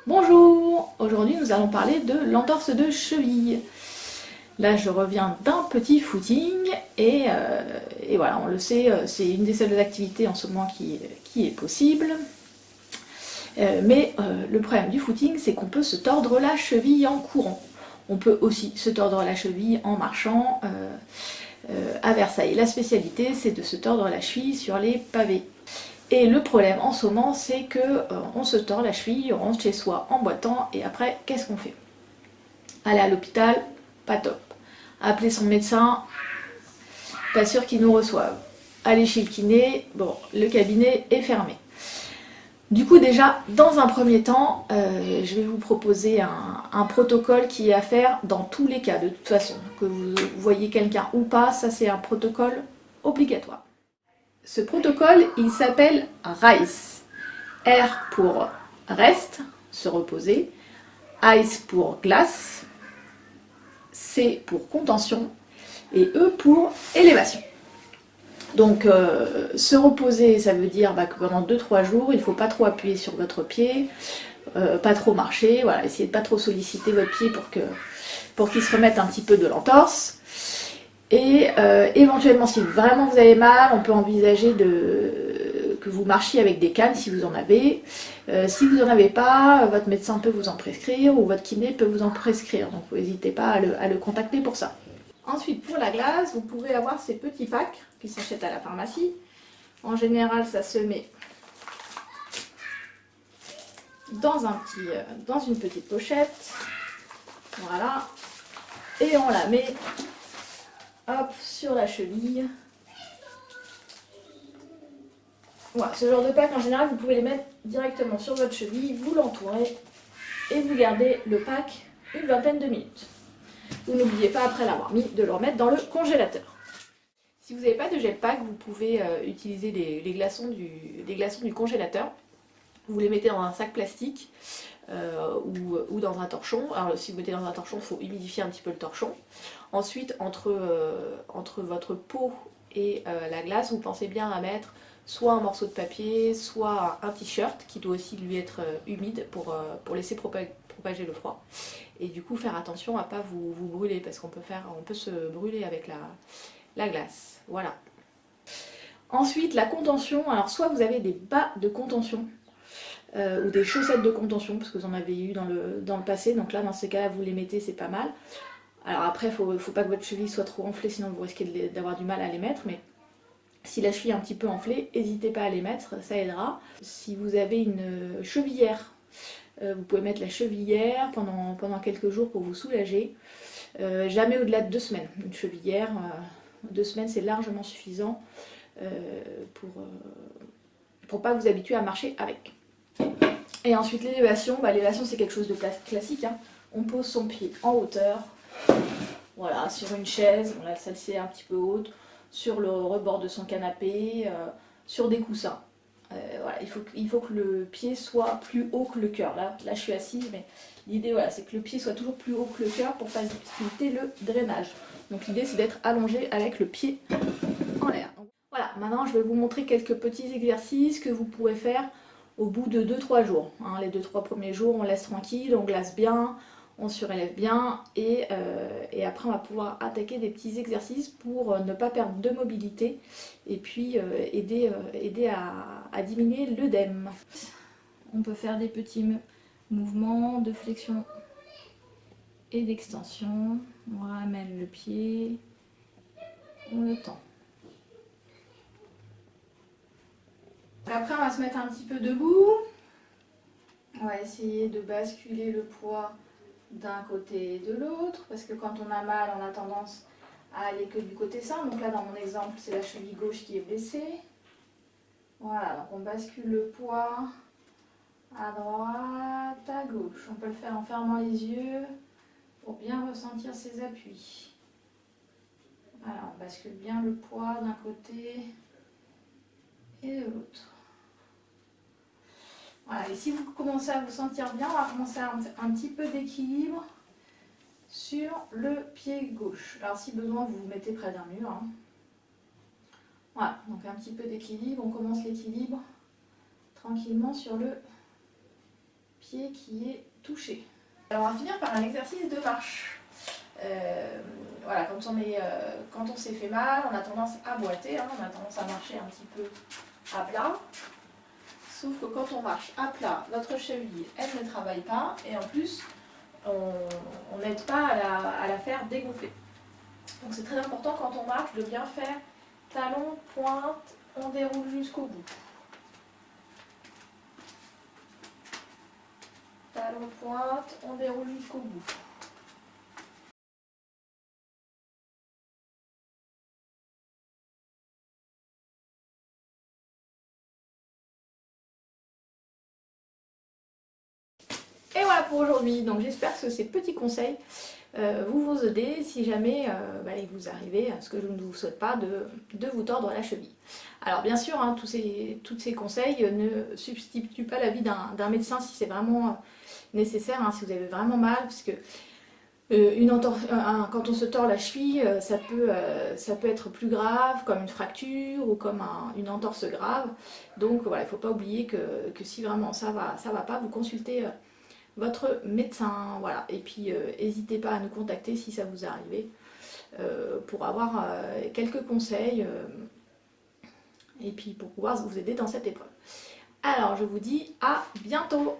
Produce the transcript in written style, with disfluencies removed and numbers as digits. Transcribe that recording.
Bonjour, aujourd'hui nous allons parler de l'entorse de cheville. Là je reviens d'un petit footing et voilà, on le sait, c'est une des seules activités en ce moment qui est possible. Mais le problème du footing, c'est qu'on peut se tordre la cheville en courant. On peut aussi se tordre la cheville en marchant à Versailles. La spécialité, c'est de se tordre la cheville sur les pavés. Et le problème en ce moment, c'est que on se tord la cheville, on rentre chez soi en boitant, et après, qu'est-ce qu'on fait? Aller à l'hôpital, pas top. Appeler son médecin, pas sûr qu'il nous reçoive. Aller chez le kiné, bon, le cabinet est fermé. Du coup, déjà, dans un premier temps, je vais vous proposer un protocole qui est à faire dans tous les cas, de toute façon. Que vous voyez quelqu'un ou pas, ça c'est un protocole obligatoire. Ce protocole, il s'appelle RICE. R pour reste, se reposer. Ice pour glace. C pour contention. Et E pour élévation. Donc, se reposer, ça veut dire que pendant 2-3 jours, il ne faut pas trop appuyer sur votre pied, pas trop marcher, voilà, essayez de ne pas trop solliciter votre pied pour qu'il se remette un petit peu de l'entorse. Et éventuellement, si vraiment vous avez mal, on peut envisager que vous marchiez avec des cannes si vous en avez. Si vous n'en avez pas, votre médecin peut vous en prescrire ou votre kiné peut vous en prescrire. Donc n'hésitez pas à le contacter pour ça. Ensuite, pour la glace, vous pouvez avoir ces petits packs qui s'achètent à la pharmacie. En général, ça se met dans une petite pochette. Voilà. Et on la met hop, sur la cheville. Voilà, ce genre de pack, en général, vous pouvez les mettre directement sur votre cheville, vous l'entourez et vous gardez le pack une vingtaine de minutes. Vous n'oubliez pas, après l'avoir mis, de le remettre dans le congélateur. Si vous n'avez pas de gel pack, vous pouvez utiliser les glaçons du congélateur. Vous les mettez dans un sac plastique ou dans un torchon. Alors si vous mettez dans un torchon, il faut humidifier un petit peu le torchon. Ensuite, entre votre peau et la glace, vous pensez bien à mettre soit un morceau de papier, soit un t-shirt qui doit aussi lui être humide pour laisser propager le froid. Et du coup, faire attention à ne pas vous brûler, parce qu'on peut se brûler avec la glace. Voilà. Ensuite, la contention. Alors, soit vous avez des bas de contention, ou des chaussettes de contention, parce que vous en avez eu dans le passé. Donc là, dans ces cas-là, vous les mettez, c'est pas mal. Alors après, faut pas que votre cheville soit trop enflée, sinon vous risquez d'avoir du mal à les mettre. Mais si la cheville est un petit peu enflée, n'hésitez pas à les mettre, ça aidera. Si vous avez une chevillère, vous pouvez mettre la chevillère pendant quelques jours pour vous soulager. Jamais au-delà de 2 semaines. Une chevillère, 2 semaines, c'est largement suffisant pour pas vous habituer à marcher avec. Et ensuite l'élévation, l'élévation c'est quelque chose de classique. Hein. On pose son pied en hauteur, voilà, sur une chaise, bon, là celle-ci est un petit peu haute, sur le rebord de son canapé, sur des coussins. Voilà, il faut que le pied soit plus haut que le cœur. Là je suis assise, mais l'idée voilà, c'est que le pied soit toujours plus haut que le cœur pour faciliter le drainage. Donc l'idée c'est d'être allongé avec le pied en l'air. Voilà, maintenant je vais vous montrer quelques petits exercices que vous pourrez faire au bout de 2-3 jours. Hein, les 2-3 premiers jours, on laisse tranquille, on glace bien, on surélève bien et après on va pouvoir attaquer des petits exercices pour ne pas perdre de mobilité et puis aider à diminuer l'œdème. On peut faire des petits mouvements de flexion et d'extension. On ramène le pied, on le tend. Après on va se mettre un petit peu debout. On va essayer de basculer le poids d'un côté et de l'autre, parce que quand on a mal, on a tendance à aller que du côté sain. Donc là, dans mon exemple, c'est la cheville gauche qui est blessée. Voilà, donc on bascule le poids à droite, à gauche. On peut le faire en fermant les yeux pour bien ressentir ses appuis. Voilà, on bascule bien le poids d'un côté et Allez, si vous commencez à vous sentir bien, on va commencer à un petit peu d'équilibre sur le pied gauche. Alors si besoin, vous vous mettez près d'un mur. Hein. Voilà, donc un petit peu d'équilibre. On commence l'équilibre tranquillement sur le pied qui est touché. Alors on va finir par un exercice de marche. Voilà, quand on s'est fait mal, on a tendance à boiter, hein, on a tendance à marcher un petit peu à plat. Sauf que quand on marche à plat, notre cheville, elle ne travaille pas et en plus, on n'aide pas à la faire dégonfler. Donc c'est très important quand on marche de bien faire talon, pointe, on déroule jusqu'au bout. Talon, pointe, on déroule jusqu'au bout. Et voilà pour aujourd'hui, donc j'espère que ces petits conseils vous aider si jamais il vous arrivez, ce que je ne vous souhaite pas, de vous tordre la cheville. Alors bien sûr, hein, tous ces conseils ne substituent pas l'avis d'un médecin si c'est vraiment nécessaire, hein, si vous avez vraiment mal, parce que quand on se tord la cheville, ça peut être plus grave, comme une fracture ou comme une entorse grave. Donc voilà, il ne faut pas oublier que si vraiment ça va pas, vous consultez votre médecin, voilà. Et puis n'hésitez pas à nous contacter si ça vous est arrivé pour avoir quelques conseils et puis pour pouvoir vous aider dans cette épreuve. Alors je vous dis à bientôt.